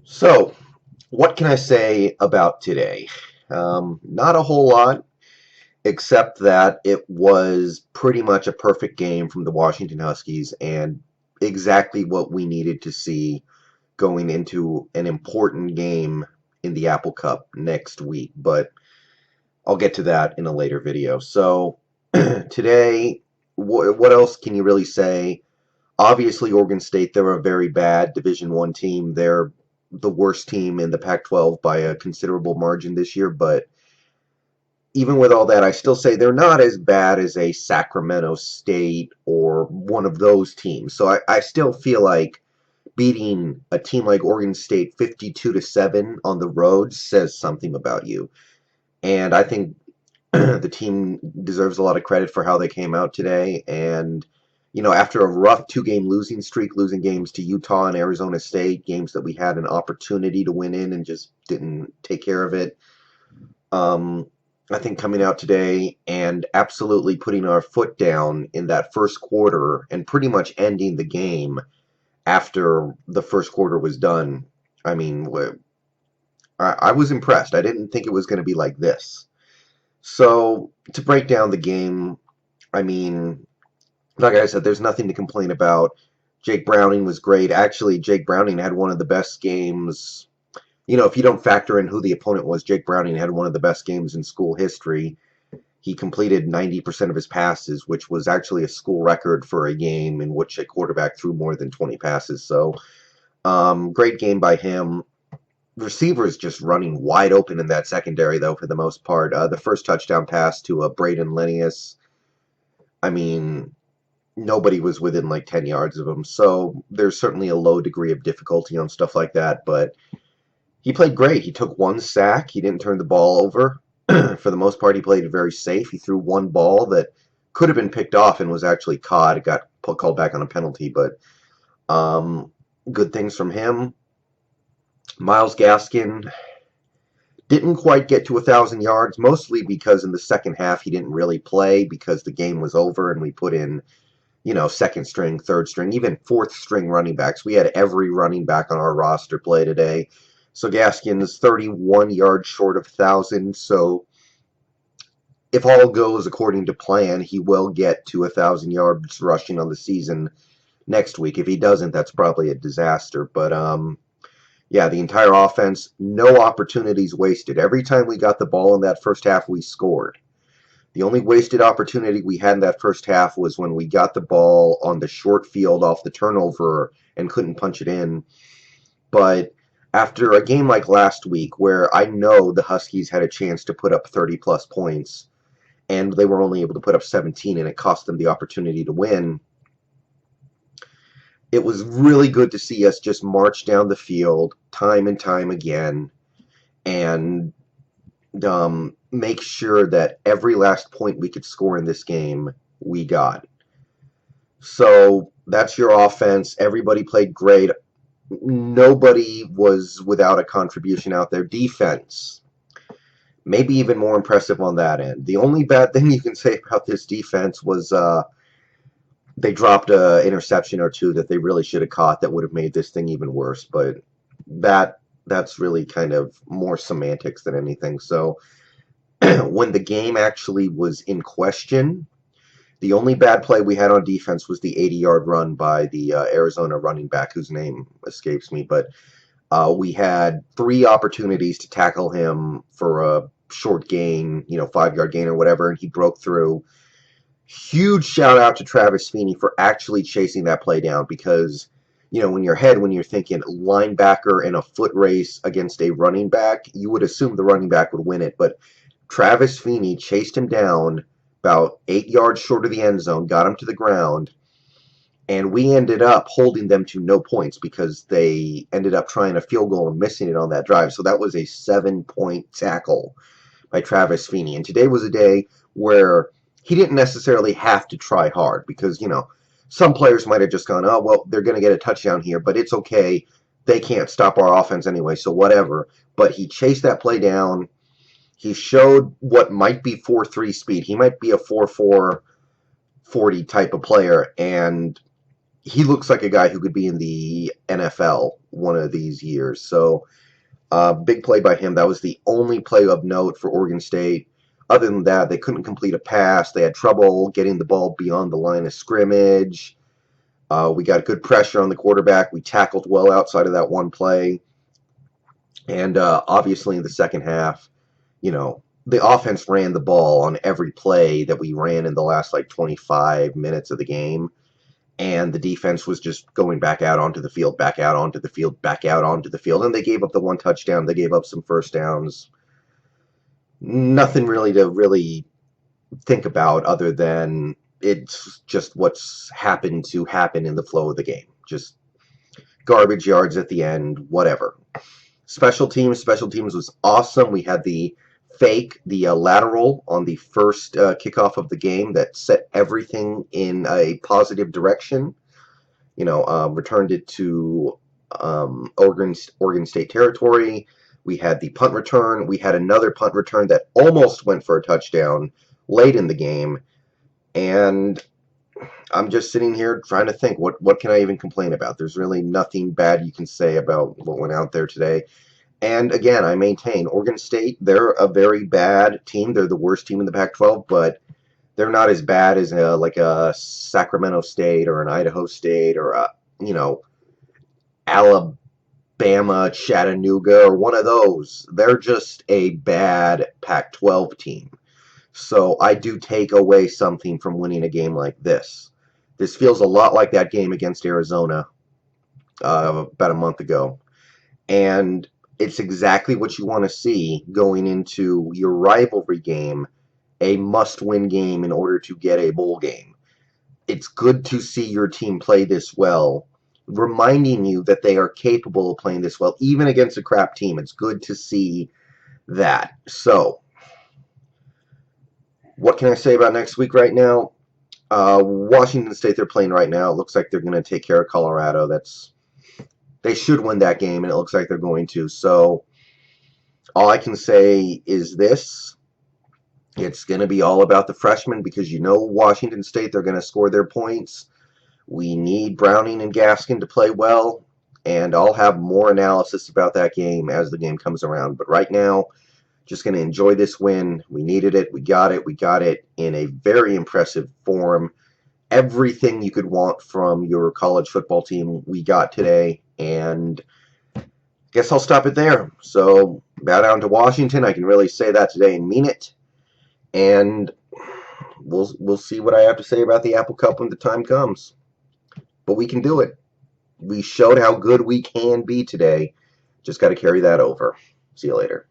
So, what can I say about today? Not a whole lot, except that it was pretty much a perfect game from the Washington Huskies and exactly what we needed to see going into an important game in the Apple Cup next week. But I'll get to that in a later video. So, today, what else can you really say? Obviously, Oregon State, they're a very bad Division One team. They're the worst team in the Pac-12 by a considerable margin this year. But even with all that, I still say they're not as bad as a Sacramento State or one of those teams. So I still feel like beating a team like Oregon State 52-7 on the road says something about you. And I think the team deserves a lot of credit for how they came out today. And, after a rough two-game losing streak, losing games to Utah and Arizona State, games that we had an opportunity to win in and just didn't take care of it. I think coming out today and absolutely putting our foot down in that first quarter and pretty much ending the game after the first quarter was done. I mean, I was impressed. I didn't think it was going to be like this. So, to break down the game, I mean, like I said, there's nothing to complain about. Jake Browning was great. Actually, Jake Browning had one of the best games. If you don't factor in who the opponent was, Jake Browning had one of the best games in school history. He completed 90% of his passes, which was actually a school record for a game in which a quarterback threw more than 20 passes. So, great game by him. Receivers just running wide open in that secondary, though, for the most part. The first touchdown pass to Braden Linnaeus, I mean, nobody was within like 10 yards of him. So there's certainly a low degree of difficulty on stuff like that. But he played great. He took one sack. He didn't turn the ball over. For the most part, he played very safe. He threw one ball that could have been picked off and was actually caught. It got called back on a penalty, but good things from him. Miles Gaskin didn't quite get to 1,000 yards, mostly because in the second half he didn't really play because the game was over and we put in second string, third string, even fourth string running backs. We had every running back on our roster play today. So Gaskin's 31 yards short of 1,000. So if all goes according to plan, he will get to 1,000 yards rushing on the season next week. If he doesn't, that's probably a disaster. But yeah, the entire offense, no opportunities wasted. Every time we got the ball in that first half, we scored. The only wasted opportunity we had in that first half was when we got the ball on the short field off the turnover and couldn't punch it in. But after a game like last week, where I know the Huskies had a chance to put up 30-plus points, and they were only able to put up 17, and it cost them the opportunity to win, it was really good to see us just march down the field time and time again and make sure that every last point we could score in this game, we got. So that's your offense. Everybody played great. Nobody was without a contribution out there. Defense, maybe even more impressive on that end. The only bad thing you can say about this defense was they dropped an interception or two that they really should have caught that would have made this thing even worse. But that's really kind of more semantics than anything. So when the game actually was in question, the only bad play we had on defense was the 80-yard run by the Arizona running back, whose name escapes me. But we had 3 opportunities to tackle him for a short gain, 5-yard gain or whatever, and he broke through. Huge shout out to Travis Feeney for actually chasing that play down because, when you're thinking linebacker in a foot race against a running back, you would assume the running back would win it. But Travis Feeney chased him down about 8 yards short of the end zone, got him to the ground, and we ended up holding them to no points because they ended up trying a field goal and missing it on that drive. So that was a 7-point tackle by Travis Feeney. And today was a day where he didn't necessarily have to try hard because, some players might have just gone, oh, well, they're going to get a touchdown here, but it's okay. They can't stop our offense anyway, so whatever. But he chased that play down. He showed what might be 4.3 speed. He might be a 4.4 40 type of player, and he looks like a guy who could be in the NFL one of these years. So big play by him. That was the only play of note for Oregon State. Other than that, they couldn't complete a pass. They had trouble getting the ball beyond the line of scrimmage. We got good pressure on the quarterback. We tackled well outside of that one play. And obviously, in the second half, the offense ran the ball on every play that we ran in the last like 25 minutes of the game. And the defense was just going back out onto the field, back out onto the field, back out onto the field. And they gave up the one touchdown. They gave up some first downs. Nothing really to really think about other than it's just what's happened to happen in the flow of the game. Just garbage yards at the end, whatever. Special teams was awesome. We had the lateral on the first kickoff of the game that set everything in a positive direction. Returned it to Oregon State territory. We had the punt return. We had another punt return that almost went for a touchdown late in the game. And I'm just sitting here trying to think, what can I even complain about? There's really nothing bad you can say about what went out there today. And again, I maintain Oregon State, they're a very bad team. They're the worst team in the Pac-12, but they're not as bad as like a Sacramento State or an Idaho State or Alabama, Chattanooga, or one of those. They're just a bad Pac-12 team. So I do take away something from winning a game like this. This feels a lot like that game against Arizona about a month ago. And it's exactly what you want to see going into your rivalry game, a must-win game in order to get a bowl game. It's good to see your team play this well, reminding you that they are capable of playing this well, even against a crap team. It's good to see that. So, what can I say about next week right now? Washington State, they're playing right now. It looks like they're going to take care of Colorado. They should win that game, and it looks like they're going to. So, all I can say is this. It's going to be all about the freshmen because Washington State, they're going to score their points. We need Browning and Gaskin to play well, and I'll have more analysis about that game as the game comes around. But right now, just going to enjoy this win. We needed it. We got it. We got it in a very impressive form. Everything you could want from your college football team, we got today. And I guess I'll stop it there. So, bow down to Washington. I can really say that today and mean it. And we'll see what I have to say about the Apple Cup when the time comes. But we can do it. We showed how good we can be today. Just got to carry that over. See you later.